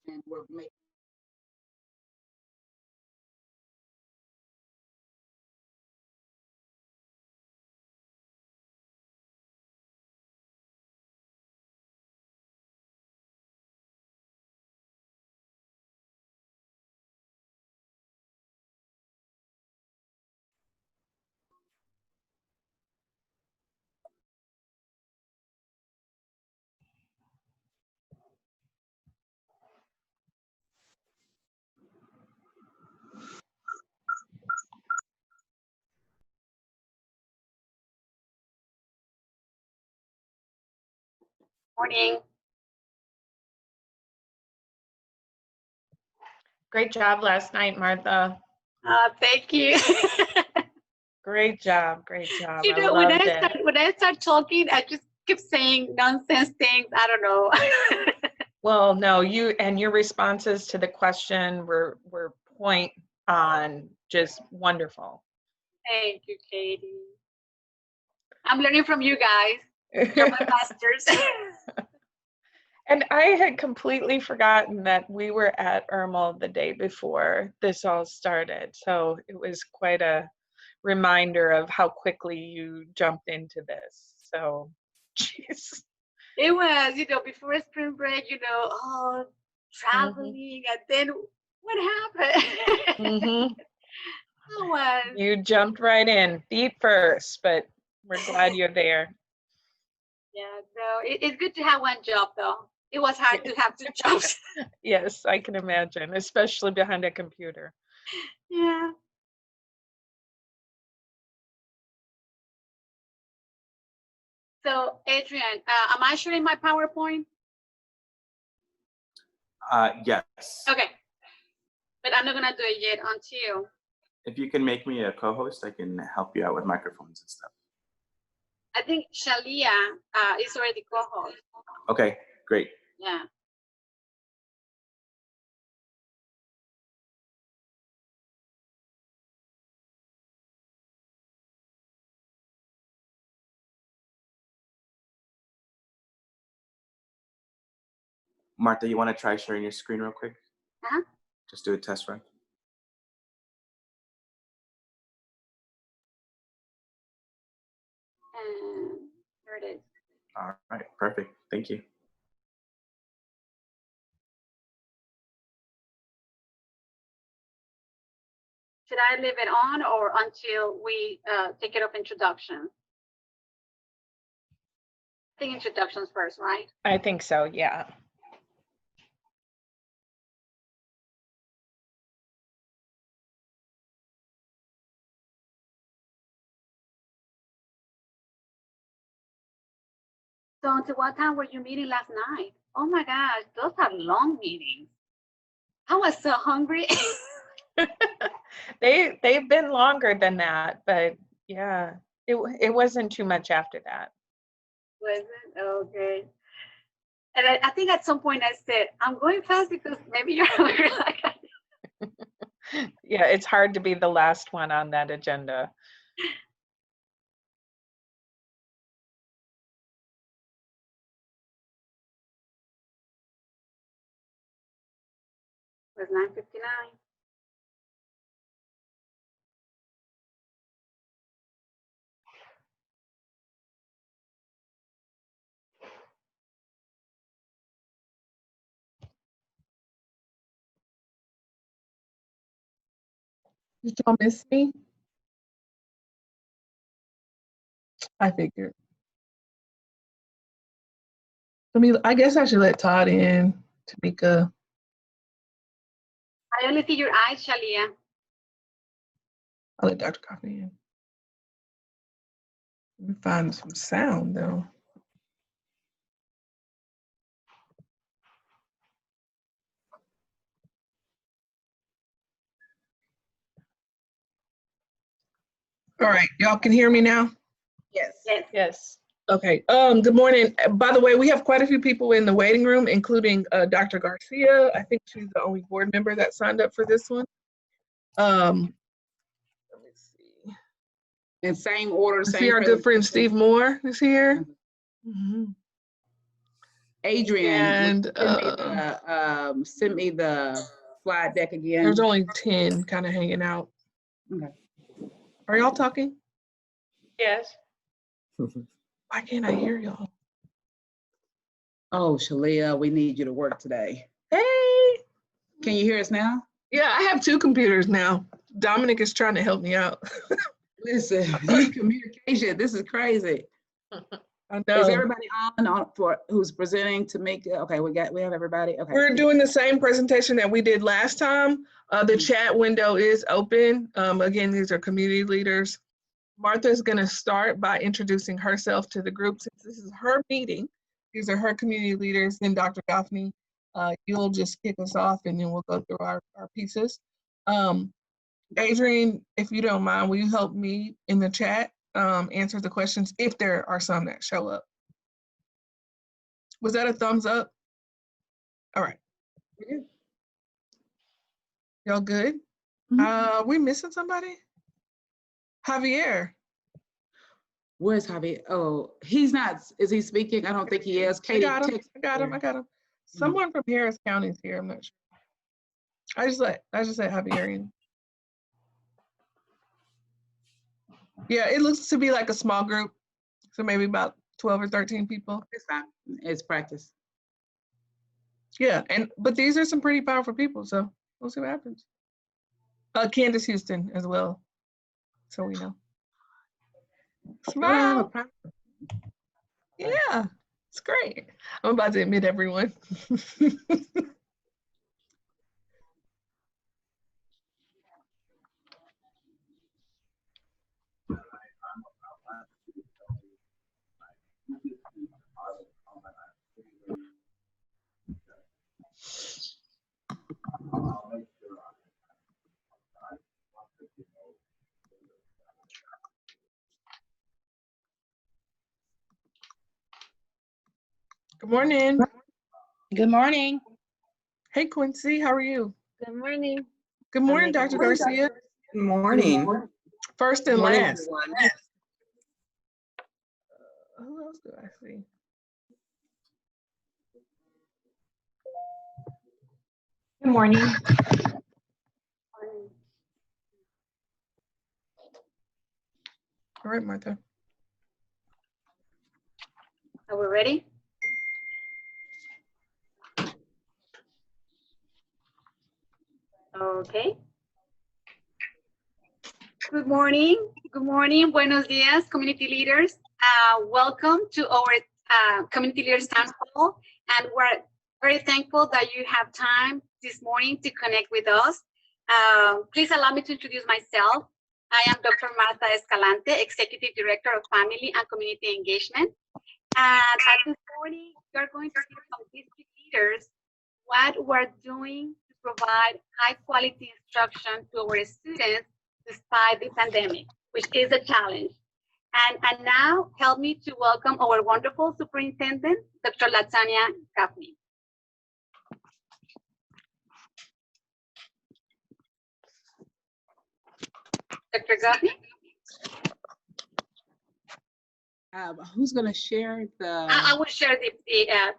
and we're making. Morning. Great job last night, Martha. Thank you. Great job. Great job. You know, when I start talking, I just keep saying nonsense things. I don't know. Well, no, your responses to the question were point on, just wonderful. Thank you, Katie. I'm learning from you guys. You're my masters. And I had completely forgotten that we were at Irmal the day before this all started. So it was quite a reminder of how quickly you jumped into this. So, jeez. It was, before spring break, traveling, and then what happened? You jumped right in, feet first, but we're glad you're there. Yeah, so it's good to have one job, though. It was hard to have two jobs. Yes, I can imagine, especially behind a computer. Yeah. So, Adrian, am I sharing my PowerPoint? Yes. Okay. But I'm not going to do it yet until. If you can make me a co-host, I can help you out with microphones and stuff. I think Shalia is already co-host. Okay, great. Yeah. Martha, you want to try sharing your screen real quick? Uh-huh. Just do a test run. Here it is. All right, perfect. Thank you. Should I leave it on or until we take it off introduction? I think introductions first, right? I think so, yeah. So until what time were you meeting last night? Oh my gosh, those are long meetings. I was so hungry. They've been longer than that, but yeah, it wasn't too much after that. Was it? Okay. And I think at some point I said, I'm going fast because maybe you're hungry like I am. Yeah, it's hard to be the last one on that agenda. It was 9:59. Did y'all miss me? I figured. I guess I should let Todd in, Tamika. I only see your eyes, Shalia. I'll let Dr. Coffee in. Let me find some sound though. All right, y'all can hear me now? Yes. Yes. Yes. Okay, good morning. By the way, we have quite a few people in the waiting room, including Dr. Garcia. I think she's the only board member that signed up for this one. Let me see. In same order, I same. see our good friend Steve Moore is here. Adrian, And send me the slide deck again? There's only 10 kind of hanging out. Okay. Are y'all talking? Yes. Why can't I hear y'all? Oh, Shalia, we need you to work today. Hey. Can you hear us now? Yeah, I have 2 computers now. Dominic is trying to help me out. Listen, these communication, this is crazy. I Is know. everybody on for who's presenting to make, okay, we have everybody, okay. We're doing the same presentation that we did last time. The chat window is open. Again, these are community leaders. Martha's gonna start by introducing herself to the group. Since this is her meeting, these are her community leaders. Then Dr. Goffney, you'll just kick us off and then we'll go through our pieces. Adrian, if you don't mind, will you help me in the chat answer the questions if there are some that show up? Was that a thumbs up? All right. Y'all good? We missing somebody? Javier. Where's Javier? Oh, he's not, is he speaking? I don't think he is. I Katie, got him. text I got him. I got him. Someone from Harris County is here. I'm not sure. I just let Javier in. Yeah, it looks to be like a small group. So maybe about 12 or 13 people. It's not, it's practice. Yeah, but these are some pretty powerful people, so we'll see what happens. Candace Houston as well, so we know. Smile. Yeah, it's great. I'm about to admit everyone. Good morning. Good morning. Hey, Quincy, how are you? Good morning. Good morning, Dr. Garcia. Good morning. First and Morning, last. everyone. Who else do I see? Good morning. All right, Martha. Are we ready? Okay. Good morning. Good morning. Buenos dias, community leaders. Welcome to our community leaders town hall. And we're very thankful that you have time this morning to connect with us. Please allow me to introduce myself. I am Dr. Martha Escalante, Executive Director of Family and Community Engagement. And this morning, you're going to hear from district leaders what we're doing to provide high quality instruction to our students despite the pandemic, which is a challenge. And now help me to welcome our wonderful superintendent, Dr. Latanya Gaffney. Dr. Gaffney? Who's gonna share the? I will share the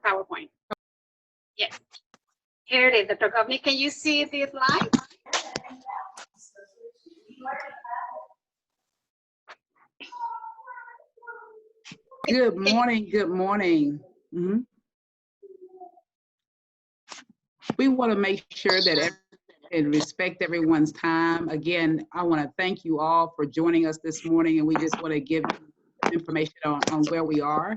PowerPoint. Yes. Here it is, Dr. Gaffney. Can you see the slide? Good morning, good morning. We want to make sure that and respect everyone's time. Again, I want to thank you all for joining us this morning, and we just want to give you information on where we are.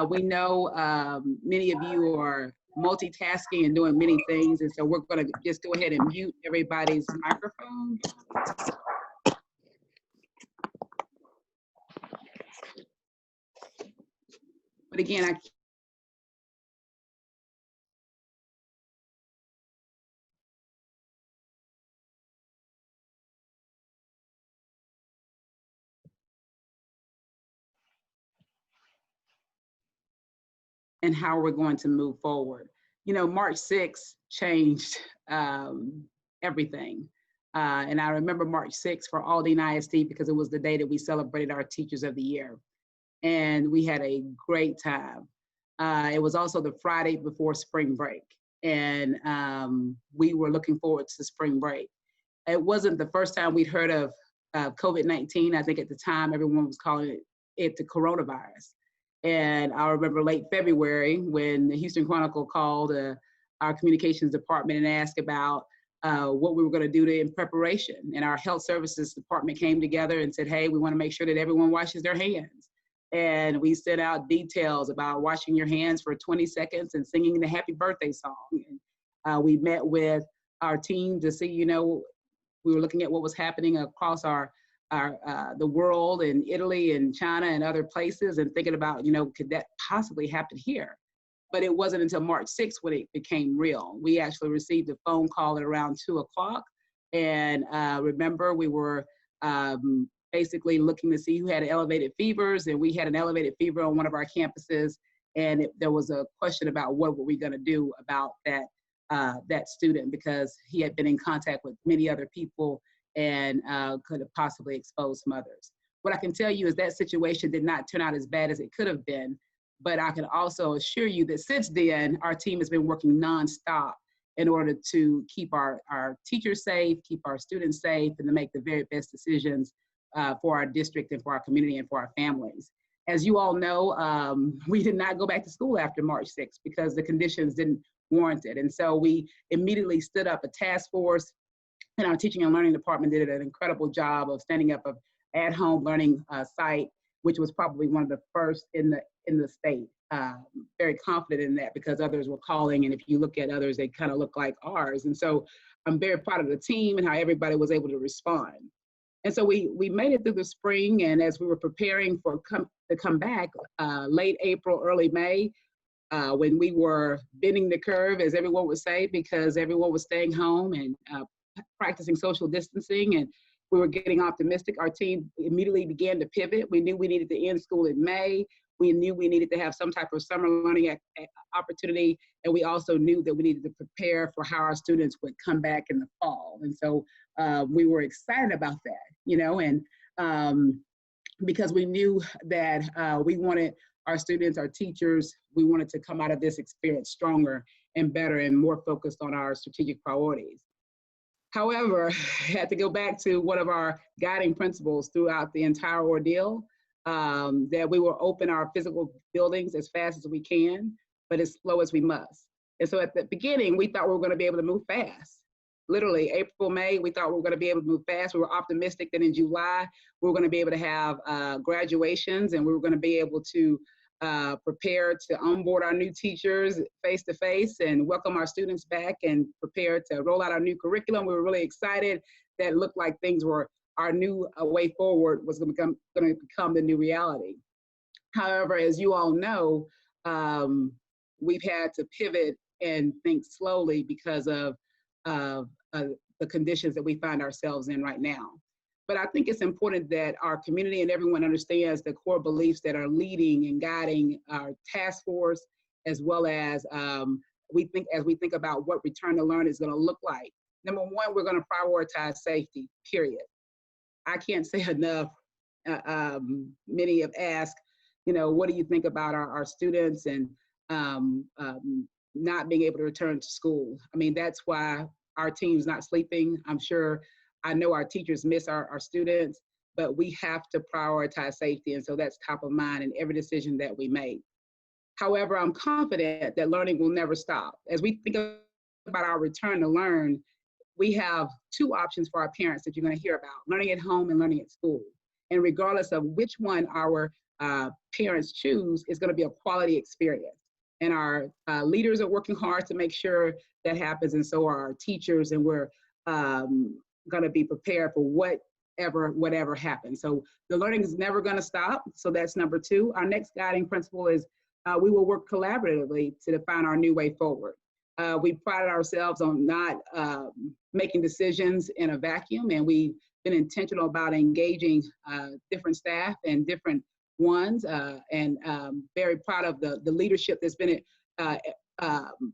We know many of you are multitasking and doing many things, and so we're going to just go ahead and mute everybody's microphone. But again, and how we're going to move forward. You know, March 6th changed everything. And I remember March 6th for Aldine ISD because it was the day that we celebrated our Teachers of the Year. And we had a great time. It was also the Friday before spring break. and we were looking forward to spring break. It wasn't the first time we'd heard of COVID-19. I think at the time everyone was calling it the coronavirus. And I remember late February when the Houston Chronicle called our communications department and asked about what we were going to do in preparation. And our health services department came together and said, hey, we want to make sure that everyone washes their hands. And we sent out details about washing your hands for 20 seconds and singing the happy birthday song. And we met with our team to see, we were looking at what was happening across the world in Italy and China and other places, and thinking about, could that possibly happen here? But it wasn't until March 6th when it became real. We actually received a phone call at around 2 o'clock. And remember, we were basically looking to see who had elevated fevers, and we had an elevated fever on one of our campuses. And there was a question about what were we going to do about that student, because he had been in contact with many other people and could have possibly exposed some others. What I can tell you is that situation did not turn out as bad as it could have been, but I can also assure you that since then, our team has been working nonstop in order to keep our teachers safe, keep our students safe, and to make the very best decisions for our district and for our community and for our families. As you all know, we did not go back to school after March 6th because the conditions didn't warrant it. And so we immediately stood up a task force, and our teaching and learning department did an incredible job of standing up an at-home learning site, which was probably one of the first in the state. Very confident in that because others were calling, and if you look at others, they kind of look like ours. And so I'm very proud of the team and how everybody was able to respond. And so we made it through the spring, and as we were preparing to come back, late April, early May, when we were bending the curve, as everyone would say, because everyone was staying home and practicing social distancing, and we were getting optimistic, our team immediately began to pivot. We knew we needed to end school in May. We knew we needed to have some type of summer learning opportunity, and we also knew that we needed to prepare for how our students would come back in the fall. And so we were excited about that, and because we knew that we wanted our students, our teachers, we wanted to come out of this experience stronger and better and more focused on our strategic priorities. However, I had to go back to one of our guiding principles throughout the entire ordeal, that we will open our physical buildings as fast as we can, but as slow as we must. And so at the beginning, we thought we were going to be able to move fast. Literally, April, May, we thought we were going to be able to move fast. We were optimistic that in July, we were going to be able to have graduations, and we were going to be able to prepare to onboard our new teachers face-to-face and welcome our students back and prepare to roll out our new curriculum. We were really excited. That it looked like things were, our new way forward was going to become the new reality. However, as you all know, we've had to pivot and think slowly because of the conditions that we find ourselves in right now. But I think it's important that our community and everyone understands the core beliefs that are leading and guiding our task force, as well as as we think about what return to learn is going to look like. Number one, we're going to prioritize safety, period. I can't say enough. Many have asked, what do you think about our students and not being able to return to school? I mean, that's why our team's not sleeping. I know our teachers miss our students, but we have to prioritize safety. And so that's top of mind in every decision that we make. However, I'm confident that learning will never stop. As we think about our return to learn, we have two options for our parents that you're going to hear about: learning at home and learning at school. And regardless of which one our parents choose, it's going to be a quality experience. And our leaders are working hard to make sure that happens, and so are our teachers, and we're going to be prepared for whatever happens. So the learning is never going to stop. So that's number two. Our next guiding principle is we will work collaboratively to define our new way forward. We prided ourselves on not making decisions in a vacuum, and we've been intentional about engaging different staff and different ones, and very proud of the leadership that's been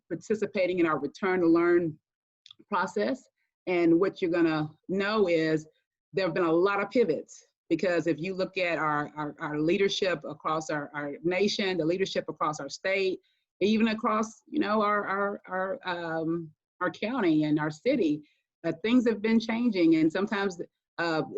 participating in our return to learn process. And what you're gonna know is there have been a lot of pivots, because if you look at our leadership across our nation, the leadership across our state, even across, our county and our city. Things have been changing, and sometimes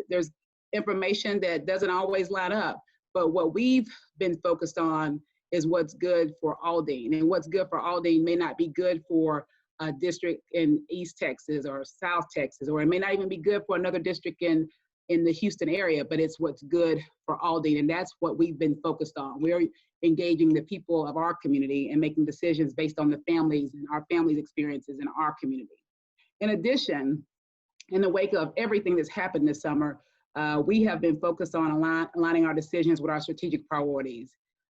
there's information that doesn't always line up. But what we've been focused on is what's good for Aldine, and what's good for Aldine may not be good for a district in East Texas or South Texas, or it may not even be good for another district in the Houston area, but it's what's good for Aldine, and that's what we've been focused on. We're engaging the people of our community and making decisions based on the families and our families' experiences in our community. In addition, in the wake of everything that's happened this summer, we have been focused on aligning our decisions with our strategic priorities.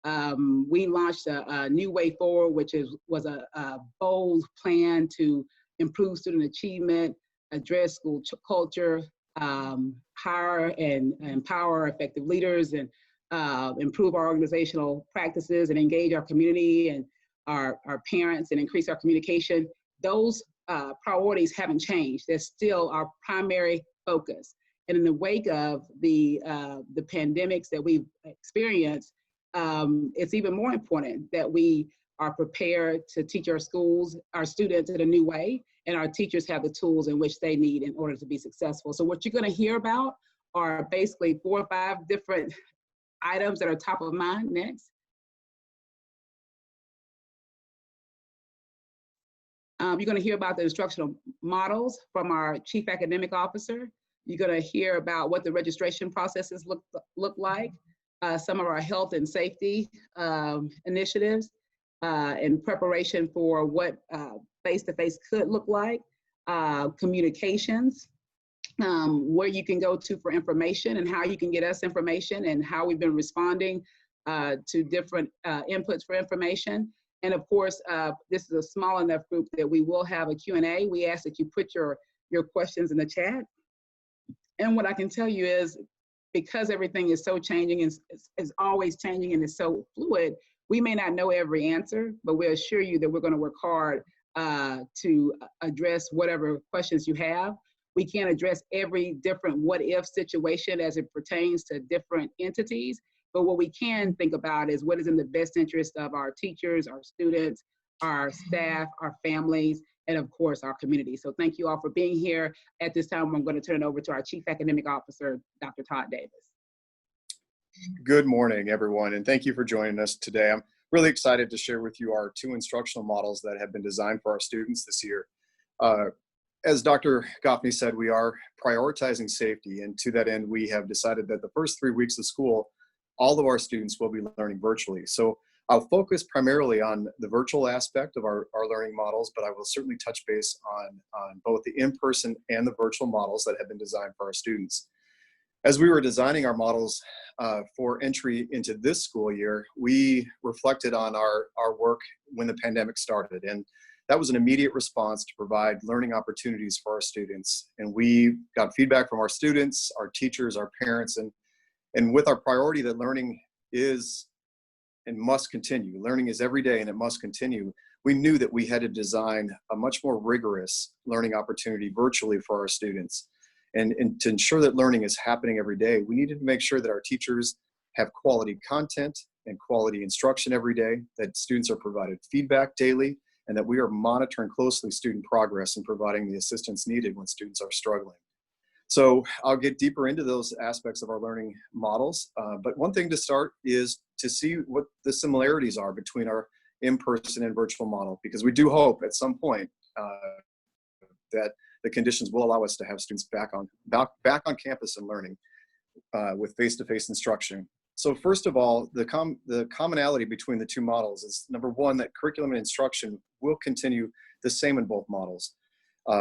We launched a new way forward, which was a bold plan to improve student achievement, address school culture, hire and empower effective leaders, and improve our organizational practices and engage our community and our parents and increase our communication. Those priorities haven't changed. They're still our primary focus. And in the wake of the pandemics that we've experienced, it's even more important that we are prepared to teach our students in a new way, and our teachers have the tools in which they need in order to be successful. So what you're going to hear about are basically 4 or 5 different items that are top of mind. Next. You're going to hear about the instructional models from our Chief Academic Officer. You're going to hear about what the registration processes look like, some of our health and safety initiatives in preparation for what face-to-face could look like, communications, where you can go to for information and how you can get us information, and how we've been responding to different inputs for information. And of course, this is a small enough group that we will have a Q&A. We ask that you put your questions in the chat. And what I can tell you is, because everything is so changing and is always changing and is so fluid, we may not know every answer, but we assure you that we're going to work hard to address whatever questions you have. We can't address every different what-if situation as it pertains to different entities, but what we can think about is what is in the best interest of our teachers, our students, our staff, our families, and of course, our community. So thank you all for being here. At this time, I'm going to turn it over to our Chief Academic Officer, Dr. Todd Davis. Good morning, everyone, and thank you for joining us today. I'm really excited to share with you our 2 instructional models that have been designed for our students this year. As Dr. Goffney said, we are prioritizing safety, and to that end, we have decided that the first 3 weeks of school, all of our students will be learning virtually. So I'll focus primarily on the virtual aspect of our learning models, but I will certainly touch base on both the in-person and the virtual models that have been designed for our students. As we were designing our models for entry into this school year, we reflected on our work when the pandemic started, and that was an immediate response to provide learning opportunities for our students. And we got feedback from our students, our teachers, our parents, and with our priority that learning is and must continue. Learning is every day and it must continue. We knew that we had to design a much more rigorous learning opportunity virtually for our students. And to ensure that learning is happening every day, we needed to make sure that our teachers have quality content and quality instruction every day, that students are provided feedback daily, and that we are monitoring closely student progress and providing the assistance needed when students are struggling. So I'll get deeper into those aspects of our learning models, but one thing to start is to see what the similarities are between our in-person and virtual model, because we do hope at some point that the conditions will allow us to have students back on campus and learning with face-to-face instruction. So first of all, the commonality between the 2 models is, number one, that curriculum and instruction will continue the same in both models.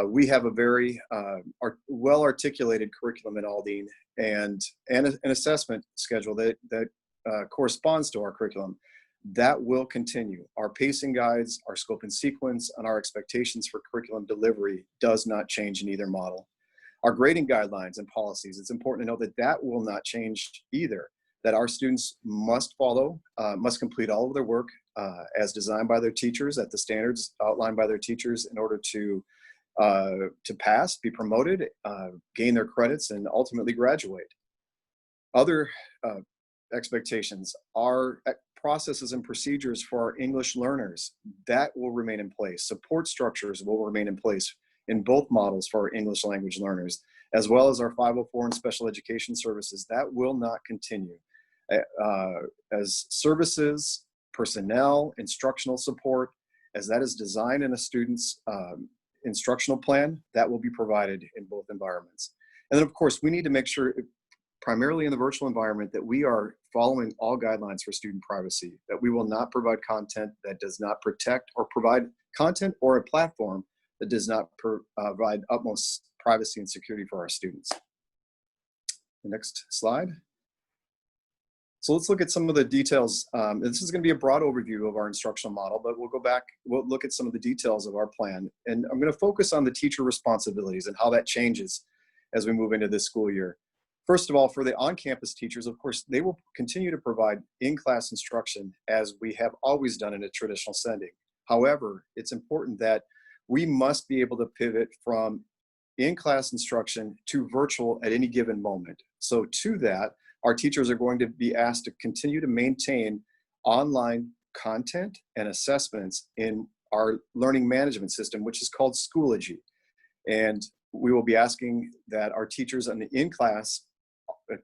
We have a very well-articulated curriculum at Aldine and an assessment schedule that corresponds to our curriculum. That will continue. Our pacing guides, our scope and sequence, and our expectations for curriculum delivery does not change in either model. Our grading guidelines and policies, it's important to know that that will not change either, that our students must follow, must complete all of their work as designed by their teachers at the standards outlined by their teachers in order to pass, be promoted, gain their credits, and ultimately graduate. Other expectations are processes and procedures for our English learners, that will remain in place. Support structures will remain in place in both models for our English language learners, as well as our 504 and special education services. That will not continue. As services, personnel, instructional support, as that is designed in a student's instructional plan, that will be provided in both environments. And then of course, we need to make sure, primarily in the virtual environment, that we are following all guidelines for student privacy, that we will not provide content that does not protect, or provide content or a platform that does not provide utmost privacy and security for our students. The next slide. So let's look at some of the details. This is going to be a broad overview of our instructional model, but we'll go back, we'll look at some of the details of our plan. And I'm going to focus on the teacher responsibilities and how that changes as we move into this school year. First of all, for the on-campus teachers, of course, they will continue to provide in-class instruction as we have always done in a traditional setting. However, it's important that we must be able to pivot from in-class instruction to virtual at any given moment. So to that, our teachers are going to be asked to continue to maintain online content and assessments in our learning management system, which is called Schoology. And we will be asking that our teachers in class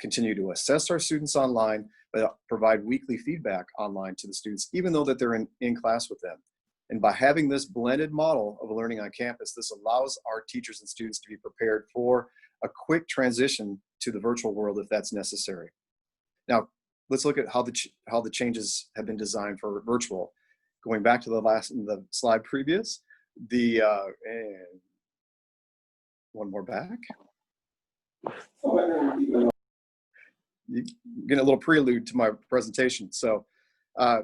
continue to assess our students online, but provide weekly feedback online to the students, even though that they're in class with them. And by having this blended model of learning on campus, this allows our teachers and students to be prepared for a quick transition to the virtual world if that's necessary. Now, let's look at how the changes have been designed for virtual. Going back to the slide previous, and one more back. You get a little prelude to my presentation. So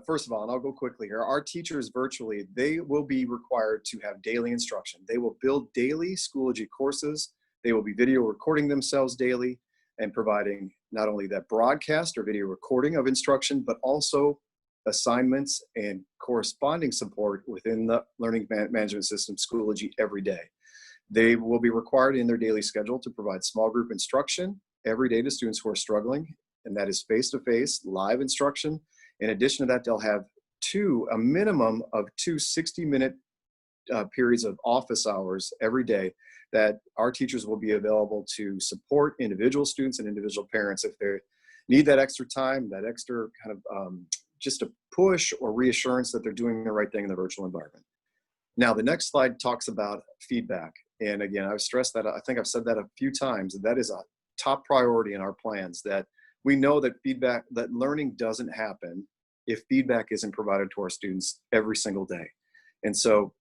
first of all, and I'll go quickly here, our teachers virtually, they will be required to have daily instruction. They will build daily Schoology courses. They will be video recording themselves daily and providing not only that broadcast or video recording of instruction, but also assignments and corresponding support within the learning management system Schoology every day. They will be required in their daily schedule to provide small group instruction every day to students who are struggling, and that is face-to-face live instruction. In addition to that, they'll have a minimum of two 60-minute periods of office hours every day that our teachers will be available to support individual students and individual parents if they need that extra time, that extra kind of just a push or reassurance that they're doing the right thing in the virtual environment. Now, the next slide talks about feedback. And again, I've stressed that, I think I've said that a few times, that is a top priority in our plans, that we know that that learning doesn't happen if feedback isn't provided to our students every single day. And so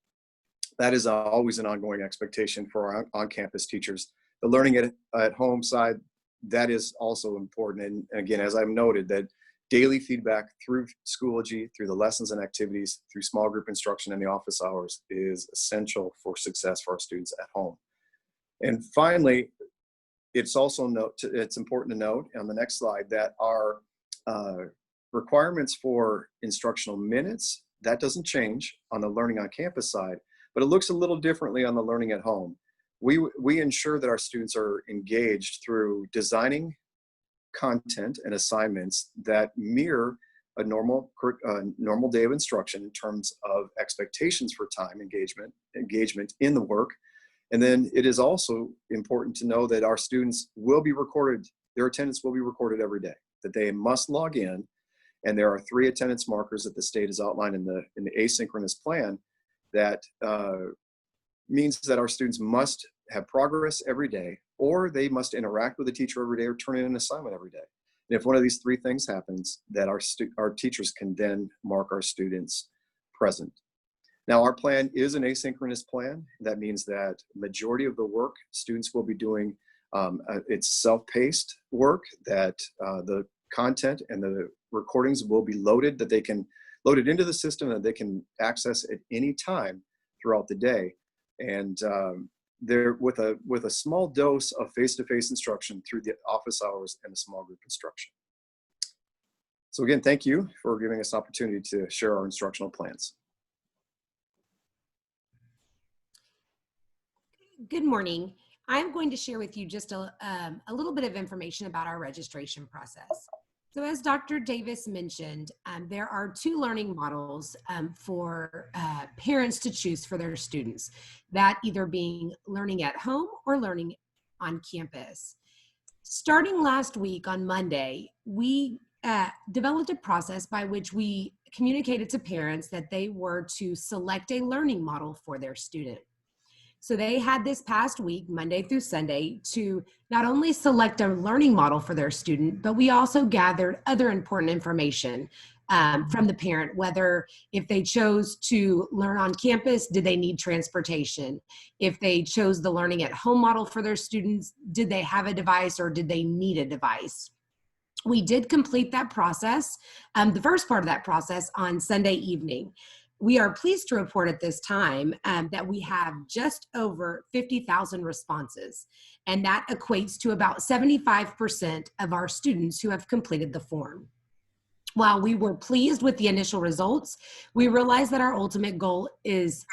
that is always an ongoing expectation for our on-campus teachers. The learning at home side, that is also important. And again, as I've noted, that daily feedback through Schoology, through the lessons and activities, through small group instruction and the office hours is essential for success for our students at home. And finally, it's important to note on the next slide that our requirements for instructional minutes, that doesn't change on the learning on campus side, but it looks a little differently on the learning at home. We ensure that our students are engaged through designing content and assignments that mirror a normal day of instruction in terms of expectations for time engagement in the work. And then it is also important to know that our students will be recorded, their attendance will be recorded every day, that they must log in. And there are 3 attendance markers that the state has outlined in the asynchronous plan that means that our students must have progress every day, or they must interact with the teacher every day or turn in an assignment every day. And if one of these 3 things happens, that our teachers can then mark our students present. Now, our plan is an asynchronous plan. That means that majority of the work students will be doing, it's self-paced work, that the content and the recordings will be loaded, that they can load it into the system and they can access at any time throughout the day. And they're with a small dose of face-to-face instruction through the office hours and the small group instruction. So again, thank you for giving us an opportunity to share our instructional plans. Good morning. I'm going to share with you just a little bit of information about our registration process. So as Dr. Davis mentioned, there are two learning models for parents to choose for their students, that either being learning at home or learning on campus. Starting last week on Monday, we developed a process by which we communicated to parents that they were to select a learning model for their student. So they had this past week, Monday through Sunday, to not only select a learning model for their student, but we also gathered other important information from the parent, whether if they chose to learn on campus, did they need transportation? If they chose the learning at home model for their students, did they have a device or did they need a device? We did complete that process, the first part of that process on Sunday evening. We are pleased to report at this time that we have just over 50,000 responses, and that equates to about 75% of our students who have completed the form. While we were pleased with the initial results, we realized that our ultimate goal is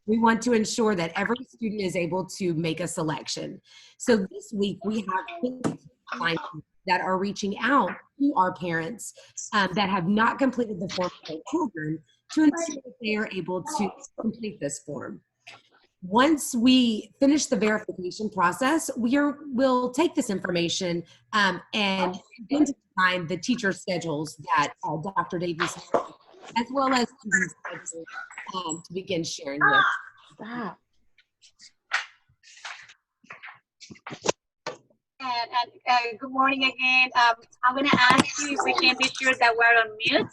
we want to ensure that every student is able to make a selection. So this week we have that are reaching out to our parents that have not completed the form for their children to ensure that they are able to complete this form. Once we finish the verification process, we'll take this information and begin to define the teacher schedules that Dr. Davis has, as well as student schedules to begin sharing with. Stop. And good morning again. I'm going to ask you if we can be sure that we're on mute,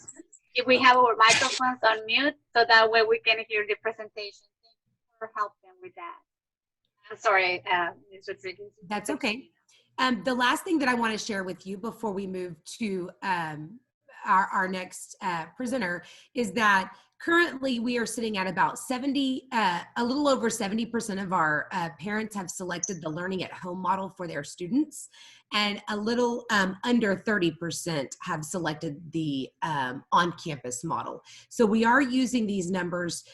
if we have our microphones on mute, so that way we can hear the presentation. Thank you for helping with that. I'm sorry, Ms. Rodriguez. That's okay. The last thing that I want to share with you before we move to our next presenter is that currently we are sitting at about a little over 70% of our parents have selected the learning at home model for their students, and a little under 30% have selected the on-campus model. So we are using these numbers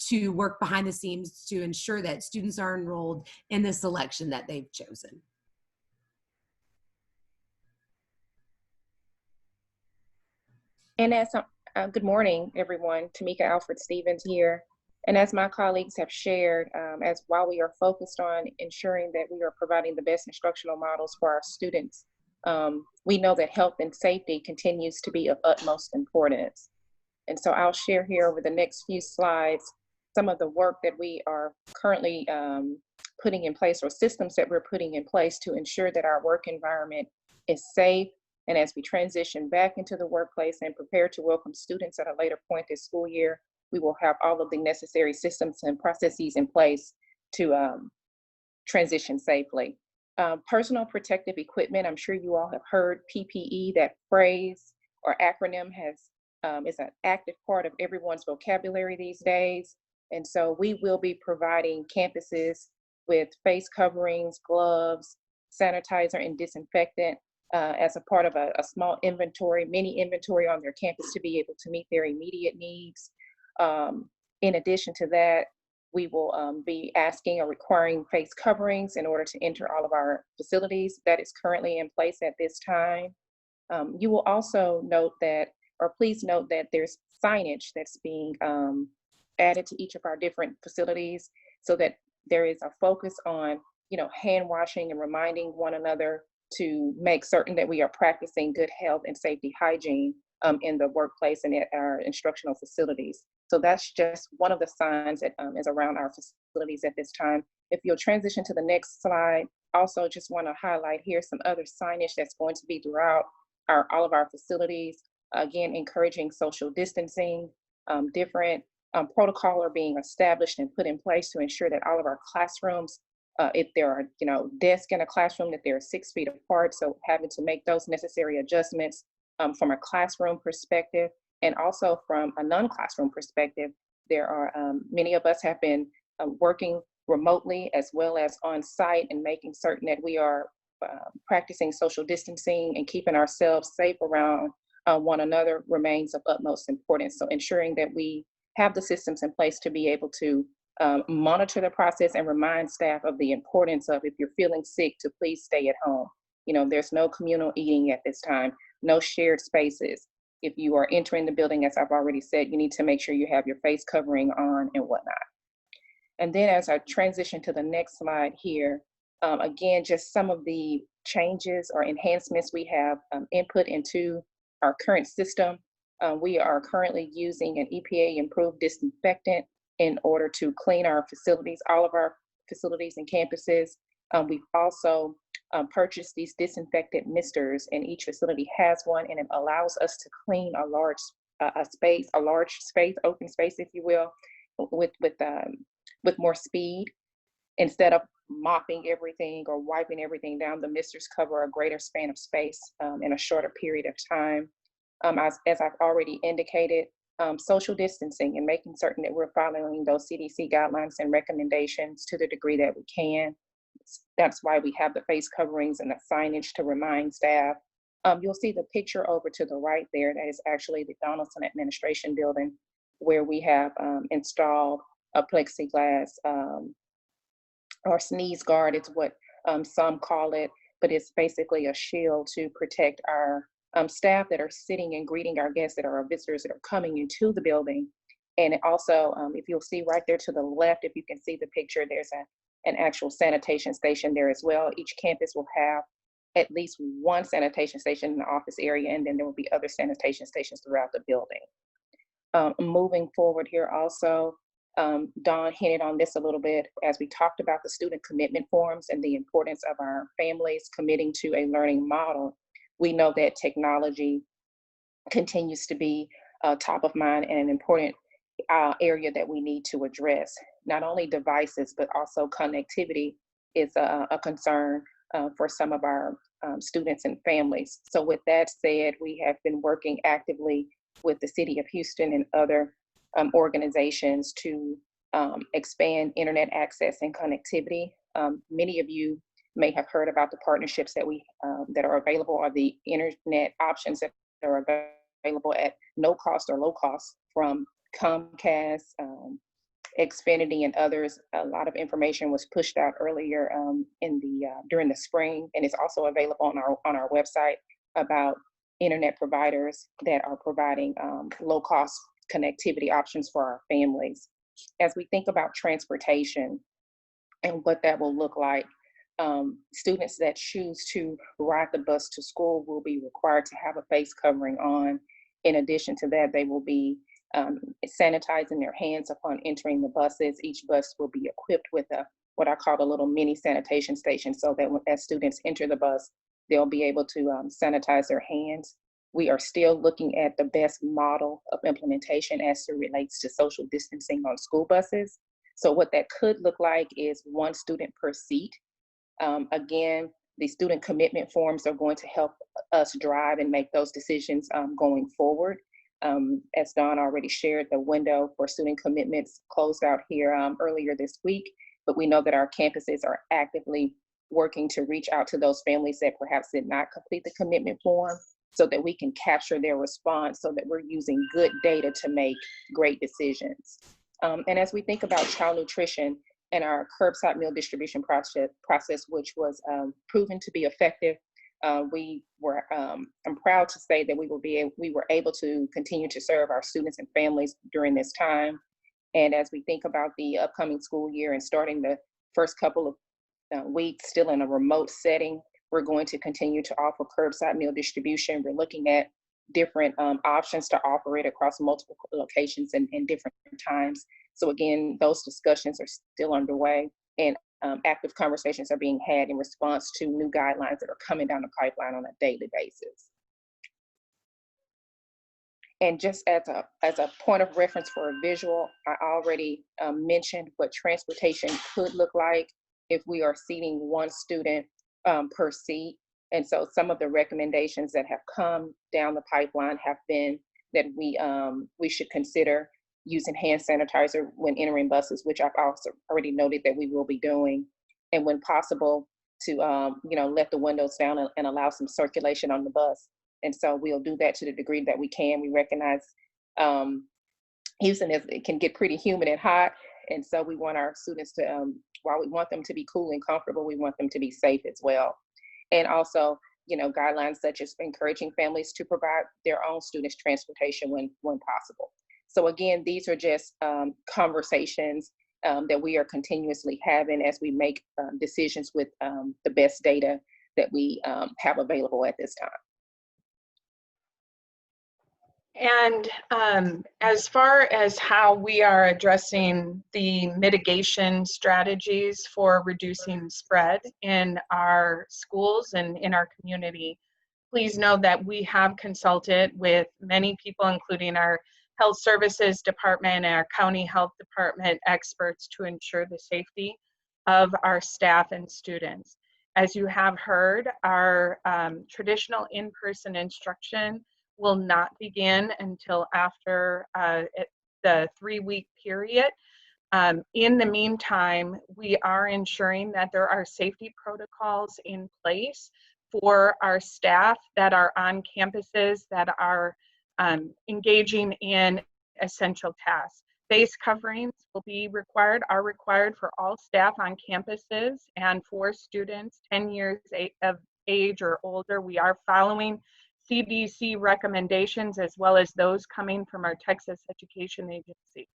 to work behind the scenes to ensure that students are enrolled in the selection that they've chosen. And as good morning, everyone. Tamika Alfred Stevens here. And as my colleagues have shared, as while we are focused on ensuring that we are providing the best instructional models for our students, we know that health and safety continues to be of utmost importance. And so I'll share here over the next few slides some of the work that we are currently putting in place, or systems that we're putting in place to ensure that our work environment is safe. And as we transition back into the workplace and prepare to welcome students at a later point this school year, we will have all of the necessary systems and processes in place to transition safely. Personal protective equipment, I'm sure you all have heard PPE. That phrase or acronym is an active part of everyone's vocabulary these days. And so we will be providing campuses with face coverings, gloves, sanitizer, and disinfectant as a part of a small inventory, mini inventory on their campus to be able to meet their immediate needs. In addition to that, we will be asking or requiring face coverings in order to enter all of our facilities. That is currently in place at this time. You will also note that, or please note that there's signage that's being added to each of our different facilities, so that there is a focus on, hand washing and reminding one another to make certain that we are practicing good health and safety hygiene in the workplace and at our instructional facilities. So that's just one of the signs that is around our facilities at this time. If you'll transition to the next slide, also just want to highlight here some other signage that's going to be throughout all of our facilities. Again, encouraging social distancing, different protocol are being established and put in place to ensure that all of our classrooms, if there are, desks in a classroom, that they're 6 feet apart. So having to make those necessary adjustments from a classroom perspective, and also from a non-classroom perspective. There are many of us have been working remotely as well as on site, and making certain that we are practicing social distancing and keeping ourselves safe around one another remains of utmost importance. So ensuring that we have the systems in place to be able to monitor the process and remind staff of the importance of, if you're feeling sick, to please stay at home. There's no communal eating at this time, no shared spaces. If you are entering the building, as I've already said, you need to make sure you have your face covering on and whatnot. And then as I transition to the next slide here, again, just some of the changes or enhancements we have input into our current system. We are currently using an EPA improved disinfectant in order to clean our facilities, all of our facilities and campuses. We've also purchased these disinfectant misters, and each facility has one, and it allows us to clean a large space, open space, if you will, with more speed. Instead of mopping everything or wiping everything down, the misters cover a greater span of space in a shorter period of time. As I've already indicated, social distancing and making certain that we're following those CDC guidelines and recommendations to the degree that we can. That's why we have the face coverings and the signage to remind staff. You'll see the picture over to the right there. That is actually the Donaldson Administration Building, where we have installed a plexiglass or sneeze guard. It's what some call it, but it's basically a shield to protect our staff that are sitting and greeting our guests that are our visitors that are coming into the building. And also, if you'll see right there to the left, if you can see the picture, there's an actual sanitation station there as well. Each campus will have at least one sanitation station in the office area, and then there will be other sanitation stations throughout the building. Moving forward here also, Dawn hinted on this a little bit as we talked about the student commitment forms and the importance of our families committing to a learning model. We know that technology continues to be top of mind and an important area that we need to address. Not only devices, but also connectivity is a concern for some of our students and families. So with that said, we have been working actively with the City of Houston and other organizations to expand internet access and connectivity. Many of you may have heard about the partnerships that that are available, or the internet options that are available at no cost or low cost from Comcast, Xfinity, and others. A lot of information was pushed out earlier during the spring, and it's also available on our website about internet providers that are providing low cost connectivity options for our families. As we think about transportation and what that will look like, students that choose to ride the bus to school will be required to have a face covering on. In addition to that, they will be sanitizing their hands upon entering the buses. Each bus will be equipped with what I call a little mini sanitation station, so that as students enter the bus, they'll be able to sanitize their hands. We are still looking at the best model of implementation as it relates to social distancing on school buses. So what that could look like is one student per seat. Again, the student commitment forms are going to help us drive and make those decisions going forward. As Dawn already shared, the window for student commitments closed out here earlier this week, but we know that our campuses are actively working to reach out to those families that perhaps did not complete the commitment form, so that we can capture their response, so that we're using good data to make great decisions. And as we think about child nutrition and our curbside meal distribution process, which was proven to be effective, I'm proud to say that we were able to continue to serve our students and families during this time. And as we think about the upcoming school year and starting the first couple of weeks still in a remote setting, we're going to continue to offer curbside meal distribution. We're looking at different options to offer it across multiple locations and different times. So again, those discussions are still underway, and active conversations are being had in response to new guidelines that are coming down the pipeline on a daily basis. And just as a point of reference for a visual, I already mentioned what transportation could look like if we are seating one student per seat. And so some of the recommendations that have come down the pipeline have been that we should consider using hand sanitizer when entering buses, which I've also already noted that we will be doing, and when possible to let the windows down and allow some circulation on the bus. And so we'll do that to the degree that we can. We recognize Houston it can get pretty humid and hot, and so we want our students to, while we want them to be cool and comfortable, we want them to be safe as well. and also, guidelines such as encouraging families to provide their own students transportation when possible. So again, these are just conversations that we are continuously having as we make decisions with the best data that we have available at this time. And as far as how we are addressing the mitigation strategies for reducing spread in our schools and in our community, please know that we have consulted with many people, including our health services department and our county health department experts, to ensure the safety of our staff and students. As you have heard, our traditional in-person instruction will not begin until after the 3-week period. In the meantime, we are ensuring that there are safety protocols in place for our staff that are on campuses that are engaging in essential tasks. Face coverings are required for all staff on campuses and for students 10 years of age or older. We are following CDC recommendations as well as those coming from our Texas Education Agency.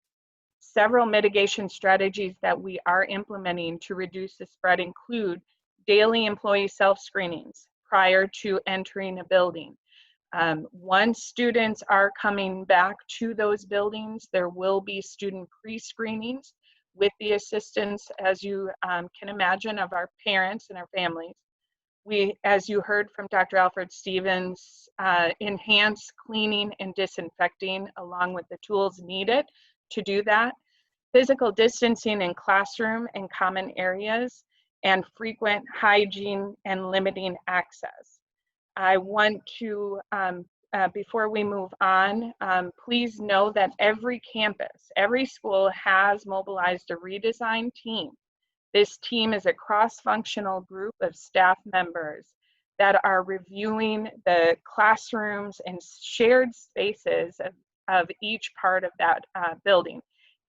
Several mitigation strategies that we are implementing to reduce the spread include daily employee self-screenings prior to entering a building. Once students are coming back to those buildings, there will be student pre-screenings with the assistance, as you can imagine, of our parents and our families. We, as you heard from Dr. Alfred Stevens, enhance cleaning and disinfecting along with the tools needed to do that. Physical distancing in classroom and common areas, and frequent hygiene and limiting access. I want to, before we move on, please know that every campus, every school has mobilized a redesign team. This team is a cross-functional group of staff members that are reviewing the classrooms and shared spaces of each part of that building.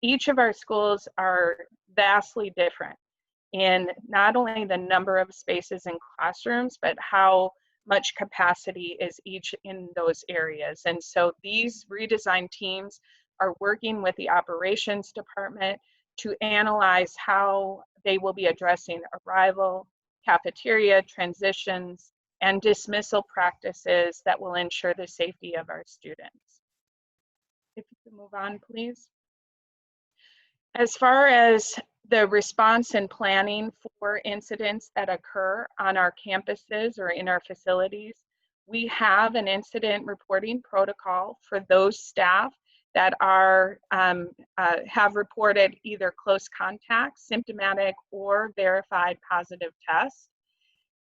Each of our schools are vastly different in not only the number of spaces in classrooms, but how much capacity is each in those areas. And so these redesign teams are working with the operations department to analyze how they will be addressing arrival, cafeteria, transitions, and dismissal practices that will ensure the safety of our students. If you could move on, please. As far as the response and planning for incidents that occur on our campuses or in our facilities, we have an incident reporting protocol for those staff that are have reported either close contact, symptomatic, or verified positive tests.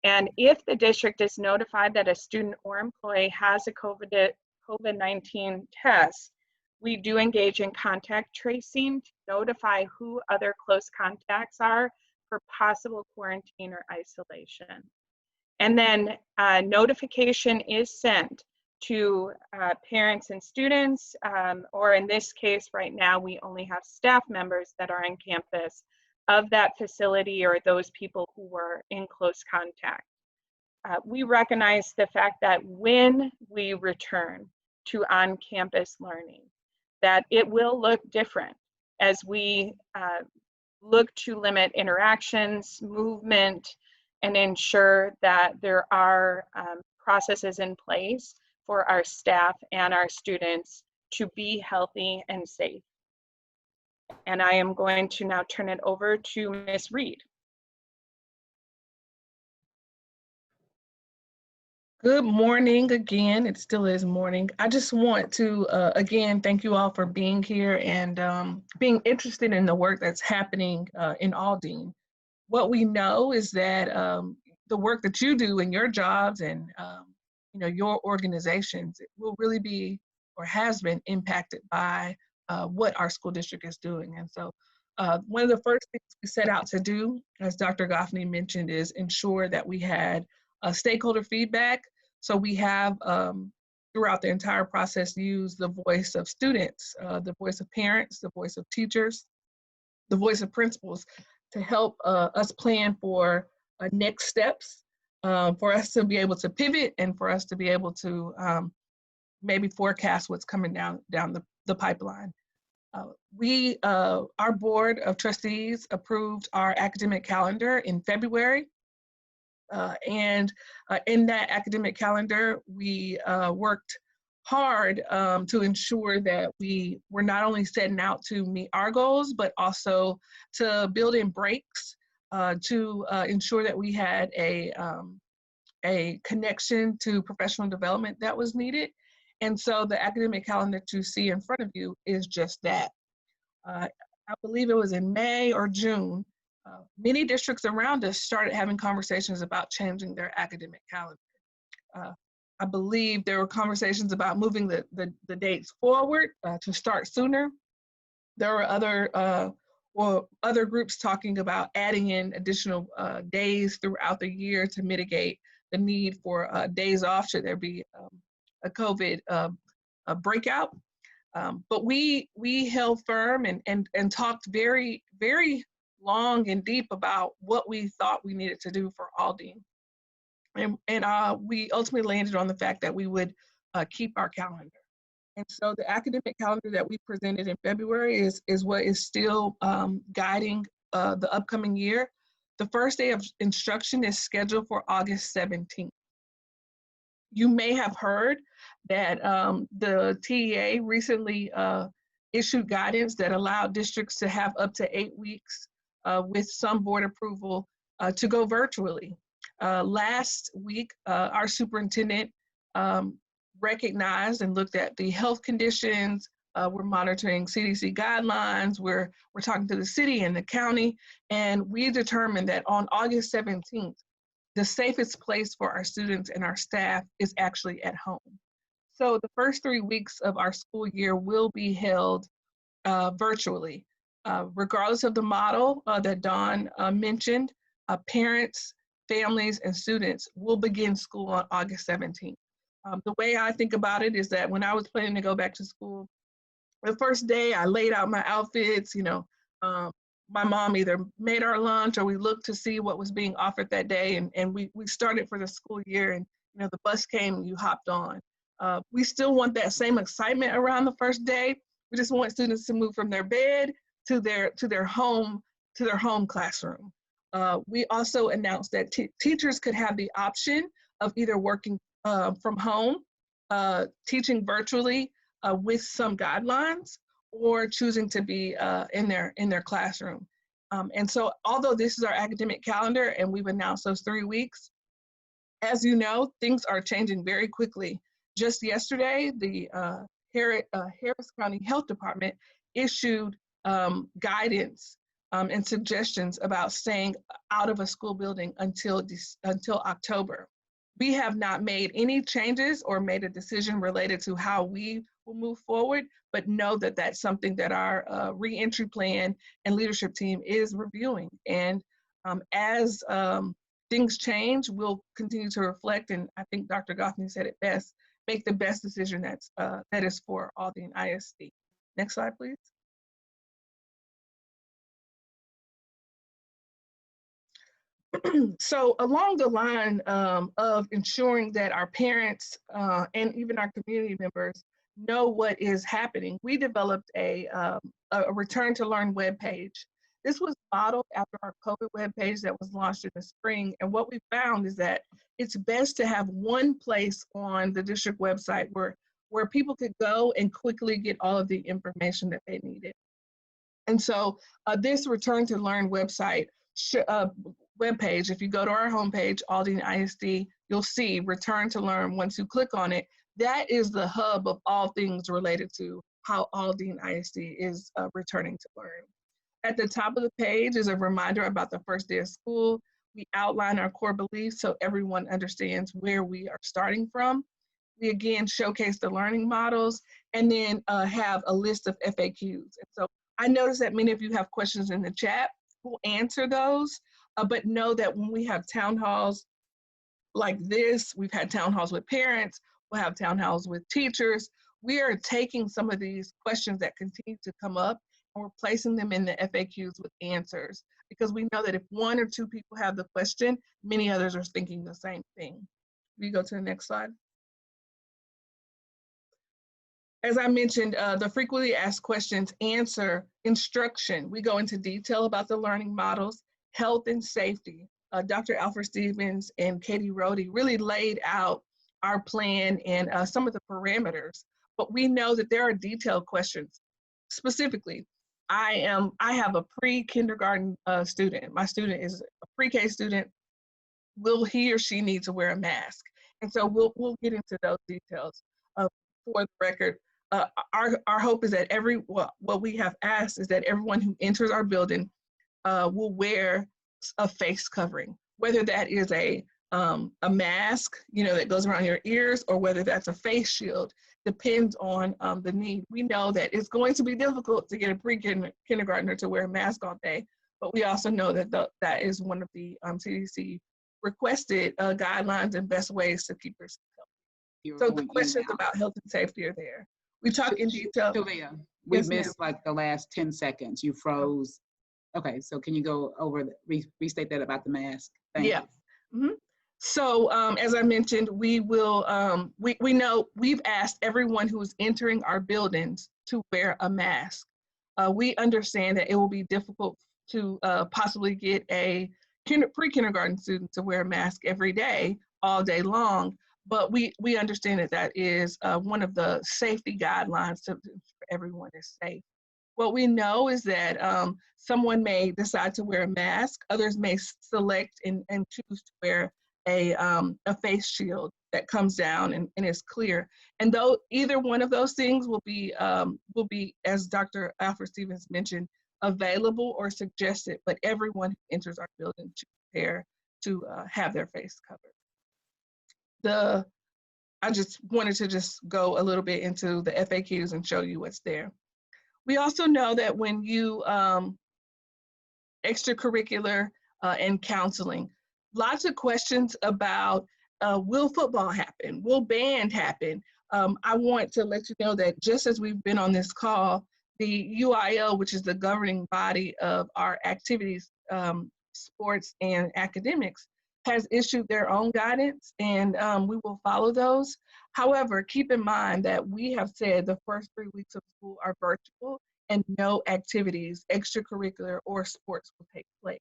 And if the district is notified that a student or employee has a COVID-19 test, we do engage in contact tracing to notify who other close contacts are for possible quarantine or isolation. And then notification is sent to parents and students, or in this case right now, we only have staff members that are on campus of that facility or those people who were in close contact. We recognize the fact that when we return to on-campus learning, that it will look different as we look to limit interactions, movement, and ensure that there are processes in place for our staff and our students to be healthy and safe. And I am going to now turn it over to Ms. Reed. Good morning again. It still is morning. I just want to, again, thank you all for being here and being interested in the work that's happening in Aldine. What we know is that the work that you do in your jobs and your organizations will really be or has been impacted by what our school district is doing. And so one of the first things we set out to do, as Dr. Goffney mentioned, is ensure that we had stakeholder feedback. So we have, throughout the entire process, used the voice of students, the voice of parents, the voice of teachers, the voice of principals to help us plan for next steps for us to be able to pivot and for us to be able to maybe forecast what's coming down the pipeline. Our board of trustees approved our academic calendar in February. And in that academic calendar, we worked hard to ensure that we were not only setting out to meet our goals, but also to build in breaks to ensure that we had a connection to professional development that was needed. And so the academic calendar that you see in front of you is just that. I believe it was in May or June, many districts around us started having conversations about changing their academic calendar. I believe there were conversations about moving the dates forward to start sooner. There were other groups talking about adding in additional days throughout the year to mitigate the need for days off should there be a COVID breakout. But we held firm and talked very, very long and deep about what we thought we needed to do for Aldine. And we ultimately landed on the fact that we would keep our calendar. And so the academic calendar that we presented in February is what is still guiding the upcoming year. The first day of instruction is scheduled for August 17th. You may have heard that the TEA recently issued guidance that allowed districts to have up to 8 weeks with some board approval to go virtually. Last week, our superintendent recognized and looked at the health conditions. We're monitoring CDC guidelines. We're talking to the city and the county, and we determined that on August 17th, the safest place for our students and our staff is actually at home. So the first 3 weeks of our school year will be held virtually. Regardless of the model that Dawn mentioned, parents, families, and students will begin school on August 17th. The way I think about it is that when I was planning to go back to school, the first day I laid out my outfits, my mom either made our lunch or we looked to see what was being offered that day, and we started for the school year, and the bus came and you hopped on. We still want that same excitement around the first day. We just want students to move from their bed to their home classroom. We also announced that teachers could have the option of either working from home, teaching virtually with some guidelines, or choosing to be in their classroom. And so although this is our academic calendar and we've announced those 3 weeks, as you know, things are changing very quickly. Just yesterday, the Harris County Health Department issued guidance and suggestions about staying out of a school building until October. We have not made any changes or made a decision related to how we will move forward, but know that that's something that our reentry plan and leadership team is reviewing. And as things change, we'll continue to reflect, and I think Dr. Goffney said it best, make the best decision that is for Aldine ISD. Next slide, please. So along the line of ensuring that our parents and even our community members know what is happening, we developed a Return to Learn webpage. This was modeled after our COVID webpage that was launched in the spring. And what we found is that it's best to have one place on the district website where people could go and quickly get all of the information that they needed. And so this Return to Learn website webpage, if you go to our homepage, Aldine ISD, you'll see Return to Learn. Once you click on it, that is the hub of all things related to how Aldine ISD is returning to learn. At the top of the page is a reminder about the first day of school. We outline our core beliefs so everyone understands where we are starting from. We again showcase the learning models and then have a list of FAQs. And so I noticed that many of you have questions in the chat. We'll answer those, but know that when we have town halls like this, we've had town halls with parents, we'll have town halls with teachers. We are taking some of these questions that continue to come up and we're placing them in the FAQs with answers because we know that if 1 or 2 people have the question, many others are thinking the same thing. We go to the next slide. As I mentioned, the frequently asked questions answer instruction. We go into detail about the learning models, health and safety. Dr. Alfred Stevens and Katie Rohde really laid out our plan and some of the parameters, but we know that there are detailed questions. Specifically, I have a pre-kindergarten student. My student is a pre-K student. Will he or she need to wear a mask? And so we'll get into those details. For the record, our hope is that what we have asked is that everyone who enters our building will wear a face covering, whether that is a mask, that goes around your ears, or whether that's a face shield, depends on the need. We know that it's going to be difficult to get a pre-kindergartner to wear a mask all day, but we also know that that is one of the CDC requested guidelines and best ways to keep yourself healthy. So the questions about health and safety are there. We talk in detail. Sylvia, we missed like the last 10 seconds. You froze. Okay, so can you go over, restate that about the mask? Thank you. Mm-hmm. So as I mentioned, we will, we know we've asked everyone who is entering our buildings to wear a mask. We understand that it will be difficult to possibly get a pre-kindergarten student to wear a mask every day, all day long, but we understand that that is one of the safety guidelines for everyone is safe. What we know is that someone may decide to wear a mask, others may select and choose to wear a face shield that comes down and is clear. And though either one of those things will be, as Dr. Alfred Stevens mentioned, available or suggested, but everyone who enters our building should prepare to have their face covered. I just wanted to just go a little bit into the FAQs and show you what's there. We also know that when you extracurricular and counseling, lots of questions about will football happen? Will band happen? I want to let you know that just as we've been on this call, the UIL, which is the governing body of our activities, sports and academics, has issued their own guidance, and we will follow those. However, keep in mind that we have said the first 3 weeks of school are virtual and no activities, extracurricular or sports, will take place.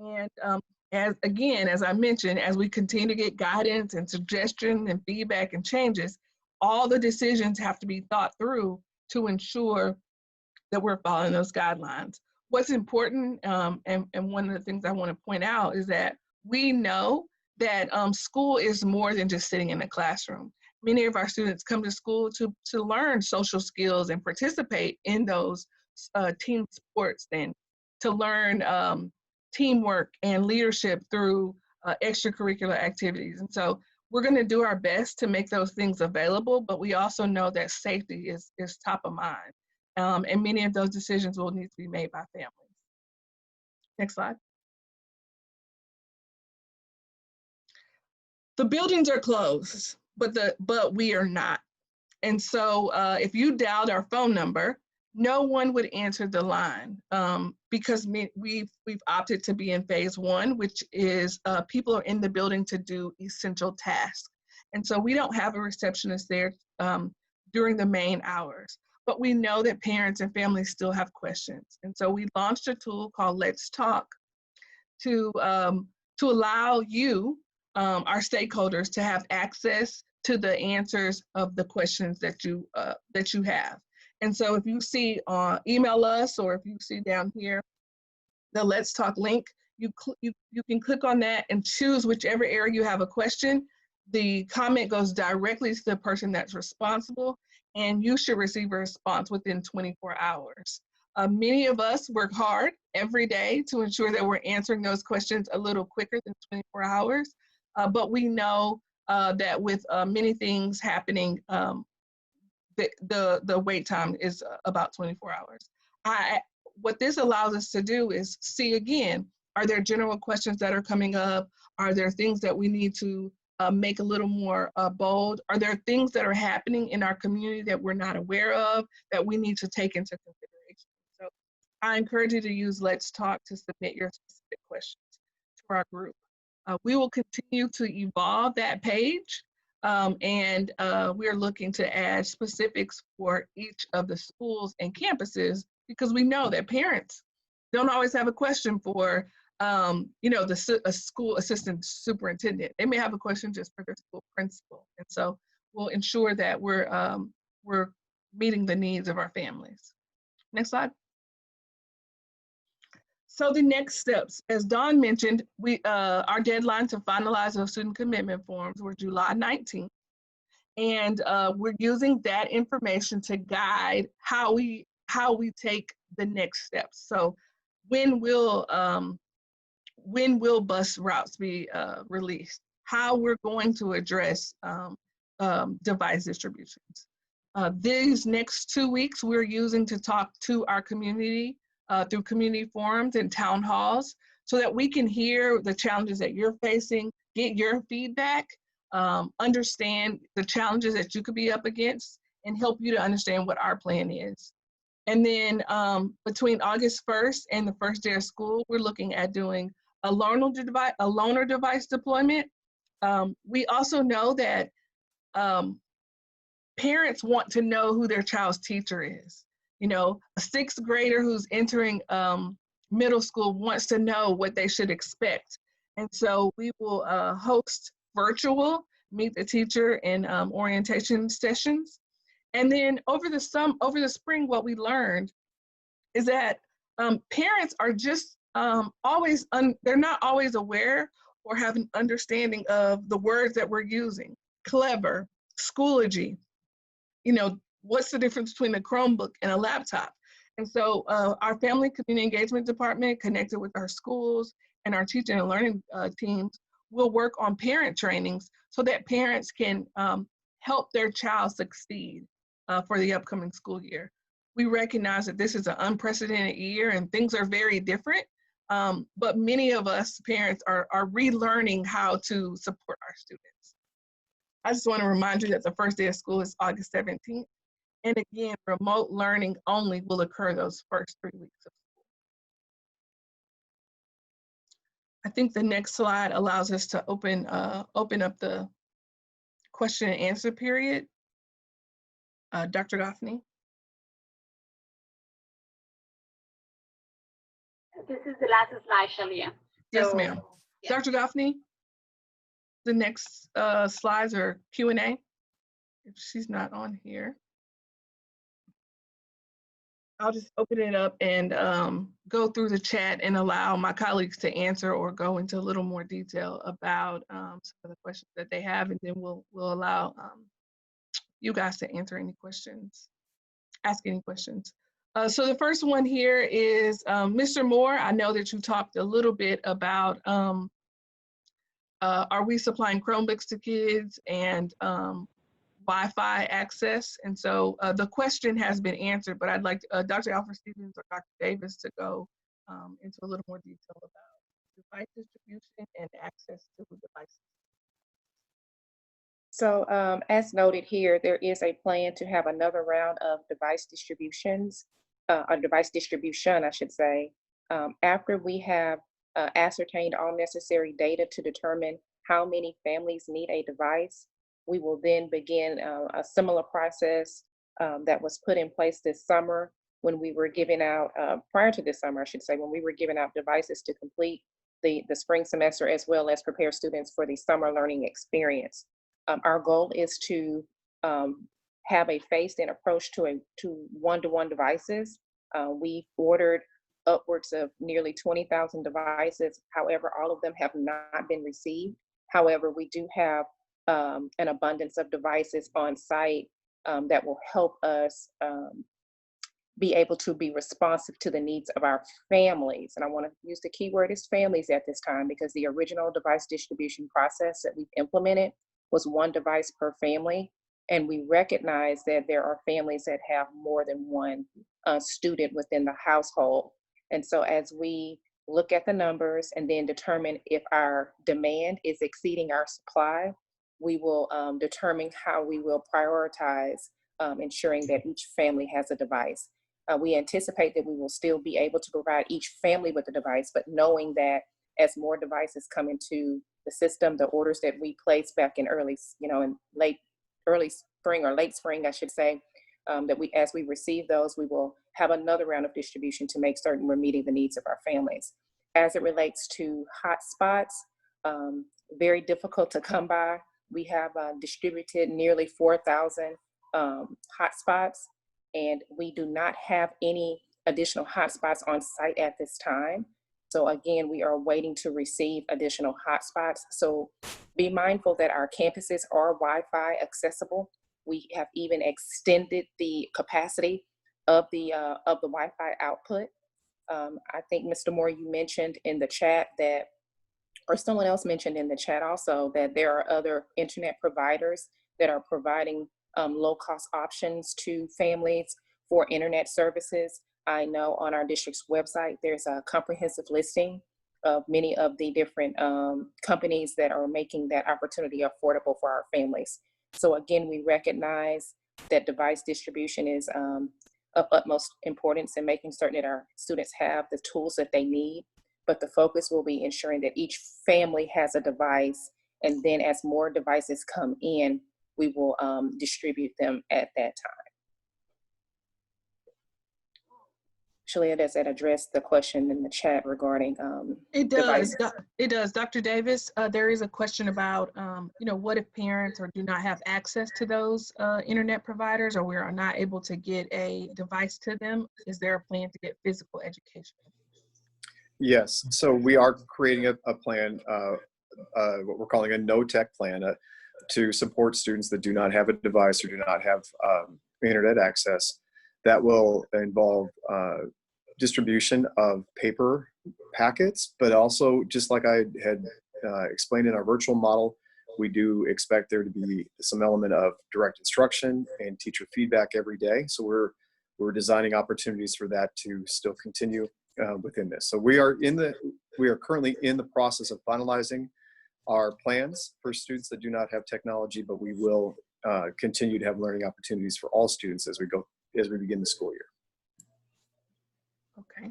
And as I mentioned, as we continue to get guidance and suggestion and feedback and changes, all the decisions have to be thought through to ensure that we're following those guidelines. What's important, and one of the things I want to point out is that we know that school is more than just sitting in a classroom. Many of our students come to school to learn social skills and participate in those team sports, and to learn teamwork and leadership through extracurricular activities. And so we're going to do our best to make those things available, but we also know that safety is top of mind. And many of those decisions will need to be made by families. Next slide. The buildings are closed, but we are not. And so if you dialed our phone number, no one would answer the line because we've opted to be in phase 1, which is people are in the building to do essential tasks. And so we don't have a receptionist there during the main hours, but we know that parents and families still have questions. And so we launched a tool called Let's Talk to allow you, our stakeholders, to have access to the answers of the questions that you have. And so if you see email us, or if you see down here the Let's Talk link, you can click on that and choose whichever area you have a question. The comment goes directly to the person that's responsible, and you should receive a response within 24 hours. Many of us work hard every day to ensure that we're answering those questions a little quicker than 24 hours. But we know that with many things happening, the wait time is about 24 hours. What this allows us to do is see again, are there general questions that are coming up? Are there things that we need to make a little more bold? Are there things that are happening in our community that we're not aware of that we need to take into consideration? So I encourage you to use Let's Talk to submit your specific questions to our group. We will continue to evolve that page, and we are looking to add specifics for each of the schools and campuses, because we know that parents don't always have a question for a school assistant superintendent. They may have a question just for their school principal. And so we'll ensure that we're meeting the needs of our families. Next slide. So the next steps, as Dawn mentioned, our deadline to finalize those student commitment forms were July 19th. And we're using that information to guide how we take the next steps. So when will bus routes be released? How we're going to address device distributions. These next 2 weeks we're using to talk to our community through community forums and town halls, so that we can hear the challenges that you're facing, get your feedback, understand the challenges that you could be up against, and help you to understand what our plan is. And then between August 1st and the first day of school, we're looking at doing a loaner device deployment. We also know that parents want to know who their child's teacher is. You know, a 6th grader who's entering middle school wants to know what they should expect. And so we will host virtual meet the teacher and orientation sessions. And then over the spring, what we learned is that parents are just they're not always aware or have an understanding of the words that we're using. Clever, Schoology, what's the difference between a Chromebook and a laptop? And so our family community engagement department, connected with our schools and our teaching and learning teams, will work on parent trainings so that parents can help their child succeed for the upcoming school year. We recognize that this is an unprecedented year and things are very different, but many of us parents are relearning how to support our students. I just want to remind you that the first day of school is August 17th. And again, remote learning only will occur those first 3 weeks of school. I think the next slide allows us to open up the question and answer period. Dr. Goffney. This is the last slide, Shalia. Yes, ma'am. Yeah. Dr. Goffney, the next slides are Q&A. If she's not on here, I'll just open it up and go through the chat and allow my colleagues to answer or go into a little more detail about some of the questions that they have, and then we'll allow you guys to answer any questions, ask any questions. So the first one here is Mr. Moore. I know that you talked a little bit about are we supplying Chromebooks to kids and Wi-Fi access? And so the question has been answered, but I'd like Dr. Alfred Stevens or Dr. Davis to go into a little more detail about device distribution and access to devices. So as noted here, there is a plan to have another round of device distributions, or device distribution, I should say, after we have ascertained all necessary data to determine how many families need a device. We will then begin a similar process that was put in place this summer when we were giving out, prior to this summer, I should say, when we were giving out devices to complete the spring semester, as well as prepare students for the summer learning experience. Our goal is to have a phased-in approach to one-to-one devices. We've ordered upwards of nearly 20,000 devices. However, all of them have not been received. However, we do have an abundance of devices on site that will help us be able to be responsive to the needs of our families. And I want to use the keyword is families at this time, because the original device distribution process that we've implemented was one device per family. And we recognize that there are families that have more than one student within the household. And so as we look at the numbers and then determine if our demand is exceeding our supply, we will determine how we will prioritize ensuring that each family has a device. We anticipate that we will still be able to provide each family with a device, but knowing that as more devices come into the system, the orders that we placed back in early spring or late spring, I should say, as we receive those, we will have another round of distribution to make certain we're meeting the needs of our families. As it relates to hotspots, very difficult to come by. We have distributed nearly 4,000 hotspots, and we do not have any additional hotspots on site at this time. So again, we are waiting to receive additional hotspots. So be mindful that our campuses are Wi-Fi accessible. We have even extended the capacity of the Wi-Fi output. I think, Mr. Moore, you mentioned in the chat that, or someone else mentioned in the chat also, that there are other internet providers that are providing low-cost options to families for internet services. I know on our district's website, there's a comprehensive listing of many of the different companies that are making that opportunity affordable for our families. So again, we recognize that device distribution is of utmost importance in making certain that our students have the tools that they need, but the focus will be ensuring that each family has a device, and then as more devices come in, we will distribute them at that time. Shalia, does that address the question in the chat regarding It does. devices? It does. Dr. Davis, there is a question about, what if parents do not have access to those internet providers, or we are not able to get a device to them? Is there a plan to get physical education? Yes, so we are creating a plan, what we're calling a no-tech plan, to support students that do not have a device or do not have internet access. That will involve distribution of paper packets, but also, just like I had explained in our virtual model, we do expect there to be some element of direct instruction and teacher feedback every day. So we're designing opportunities for that to still continue within this. So we are currently in the process of finalizing our plans for students that do not have technology, but we will continue to have learning opportunities for all students as we begin the school year. Okay.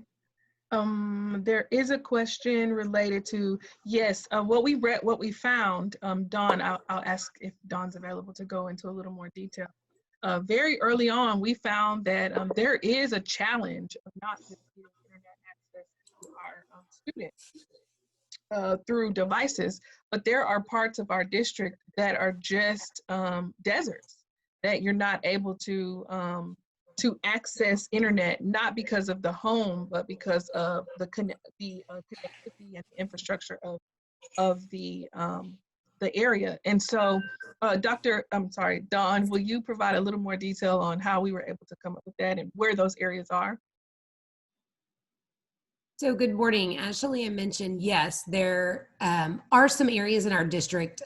There is a question related to, yes, what we found, Dawn, I'll ask if Dawn's available to go into a little more detail. Very early on, we found that there is a challenge of not giving internet access to our students through devices, but there are parts of our district that are just deserts, that you're not able to access internet, not because of the home, but because of the connectivity and infrastructure of the area. And so, Dawn, will you provide a little more detail on how we were able to come up with that and where those areas are? So good morning. As Shalia mentioned, yes, there are some areas in our district,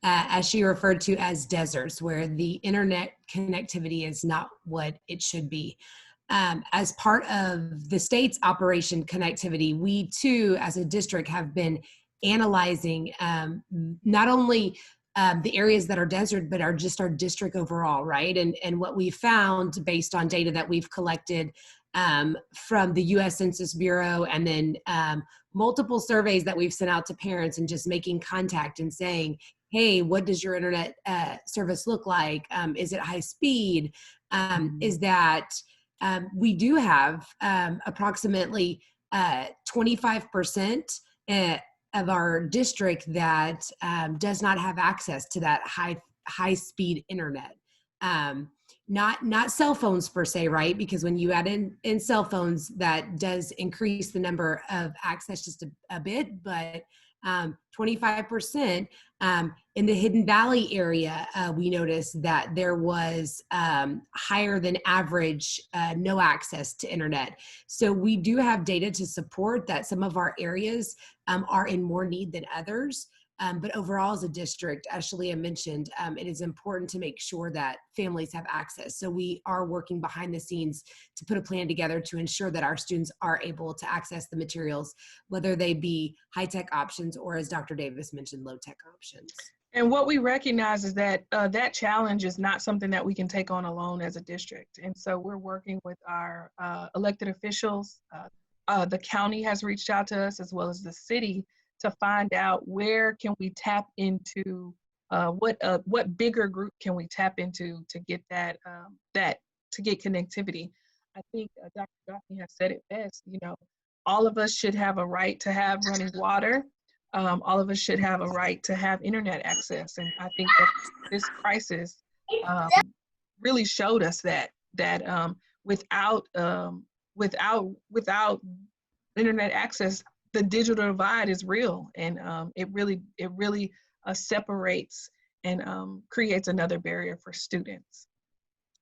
as she referred to as deserts, where the internet connectivity is not what it should be. As part of the state's Operation Connectivity, we too, as a district, have been analyzing not only the areas that are desert, but our district overall, right? And what we found based on data that we've collected from the U.S. Census Bureau, and then multiple surveys that we've sent out to parents, and just making contact and saying, hey, what does your internet service look like? Is it high speed? Is that we do have approximately 25% of our district that does not have access to that high speed internet. Not cell phones per se, right? Because when you add in cell phones, that does increase the number of access just a bit, but 25% in the Hidden Valley area, we noticed that there was higher than average no access to internet. So we do have data to support that some of our areas are in more need than others. But overall, as a district, as Shalia mentioned, it is important to make sure that families have access. So we are working behind the scenes to put a plan together to ensure that our students are able to access the materials, whether they be high-tech options or, as Dr. Davis mentioned, low-tech options. And what we recognize is that that challenge is not something that we can take on alone as a district. And so we're working with our elected officials. The county has reached out to us, as well as the city, to find out where can we tap into, what bigger group can we tap into to get to get connectivity. I think Dr. Goffney has said it best. You know, all of us should have a right to have running water. All of us should have a right to have internet access. And I think that this crisis really showed us that without internet access, the digital divide is real, and it really separates and creates another barrier for students.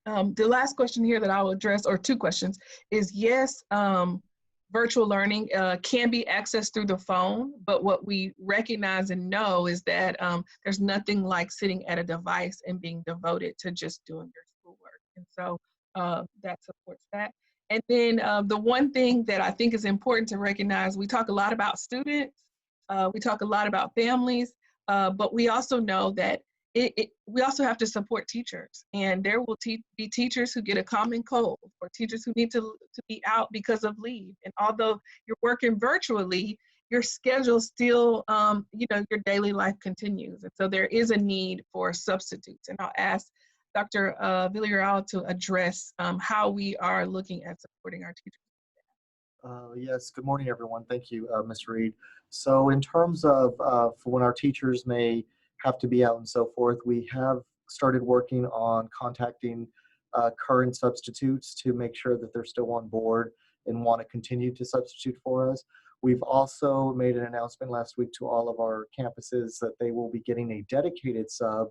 The last question here that I'll address, or two questions, is yes, virtual learning can be accessed through the phone, but what we recognize and know is that there's nothing like sitting at a device and being devoted to just doing your schoolwork. And so that supports that. And then the one thing that I think is important to recognize, we talk a lot about students, we talk a lot about families, but we also know that we also have to support teachers, and there will be teachers who get a common cold, or teachers who need to be out because of leave. And although you're working virtually, your schedule still, your daily life continues. And so there is a need for substitutes. And I'll ask Dr. Villarreal to address how we are looking at supporting our teachers. Yes, good morning, everyone. Thank you, Ms. Reed. So in terms of for when our teachers may have to be out and so forth, we have started working on contacting current substitutes to make sure that they're still on board and want to continue to substitute for us. We've also made an announcement last week to all of our campuses that they will be getting a dedicated sub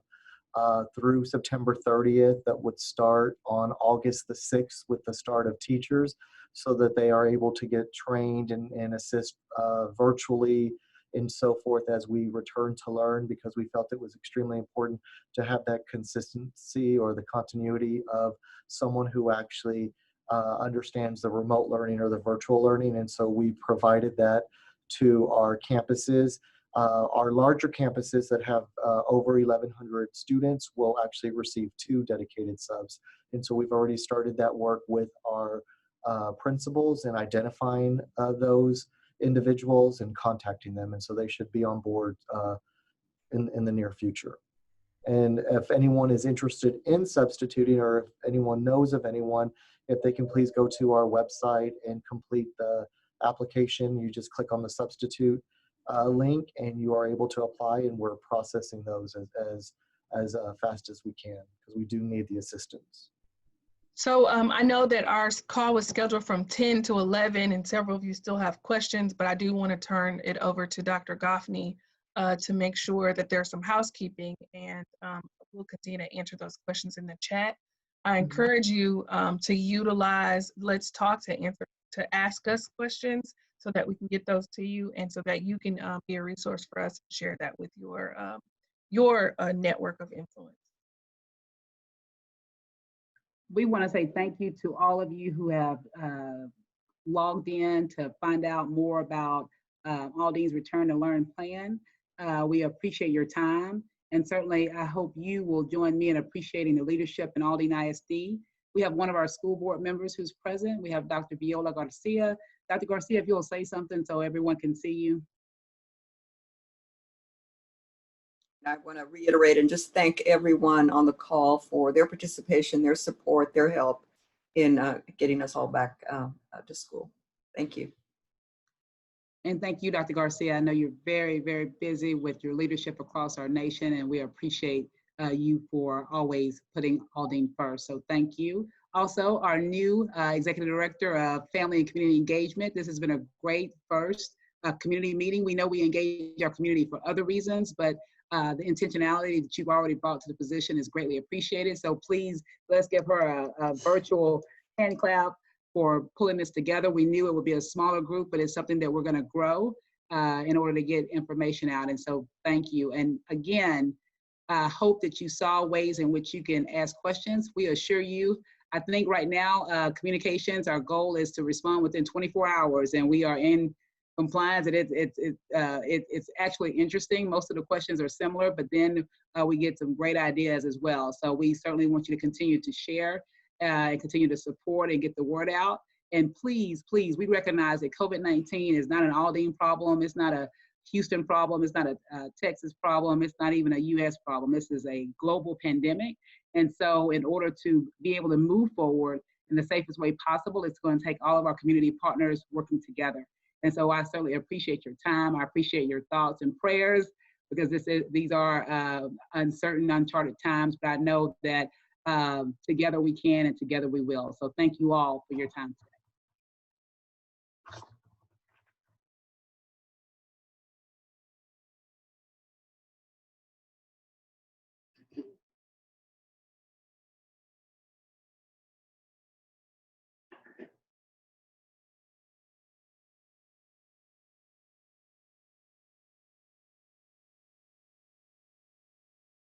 through September 30th that would start on August the 6th with the start of teachers, so that they are able to get trained and assist virtually and so forth as we return to learn, because we felt it was extremely important to have that consistency or the continuity of someone who actually understands the remote learning or the virtual learning. And so we provided that to our campuses. Our larger campuses that have over 1,100 students will actually receive 2 dedicated subs. And so we've already started that work with our principals and identifying those individuals and contacting them. And so they should be on board in the near future. And if anyone is interested in substituting, or if anyone knows of anyone, if they can please go to our website and complete the application. You just click on the substitute link and you are able to apply, and we're processing those as fast as we can, because we do need the assistance. So I know that our call was scheduled from 10 to 11, and several of you still have questions, but I do want to turn it over to Dr. Goffney to make sure that there's some housekeeping, and we'll continue to answer those questions in the chat. I encourage you to utilize Let's Talk to ask us questions, so that we can get those to you, and so that you can be a resource for us and share that with your network of influence. We want to say thank you to all of you who have logged in to find out more about Aldine's Return to Learn plan. We appreciate your time, and certainly I hope you will join me in appreciating the leadership in Aldine ISD. We have one of our school board members who's present. We have Dr. Viola Garcia. Dr. Garcia, if you'll say something so everyone can see you. I want to reiterate and just thank everyone on the call for their participation, their support, their help in getting us all back to school. Thank you. And thank you, Dr. Garcia. I know you're very, very busy with your leadership across our nation, and we appreciate you for always putting Aldine first. So thank you. Also, our new Executive Director of Family and Community Engagement. This has been a great first community meeting. We know we engage our community for other reasons, but the intentionality that you've already brought to the position is greatly appreciated. So please, let's give her a virtual hand clap for pulling this together. We knew it would be a smaller group, but it's something that we're going to grow in order to get information out. And so thank you. And again, I hope that you saw ways in which you can ask questions. We assure you, I think right now, communications, our goal is to respond within 24 hours, and we are in compliance. It's actually interesting. Most of the questions are similar, but then we get some great ideas as well. So we certainly want you to continue to share and continue to support and get the word out. And please, please, we recognize that COVID-19 is not an Aldine problem. It's not a Houston problem. It's not a Texas problem. It's not even a US problem. This is a global pandemic. And so in order to be able to move forward in the safest way possible, it's going to take all of our community partners working together. And so I certainly appreciate your time. I appreciate your thoughts and prayers, because these are uncertain, uncharted times, but I know that together we can and together we will. So thank you all for your time today.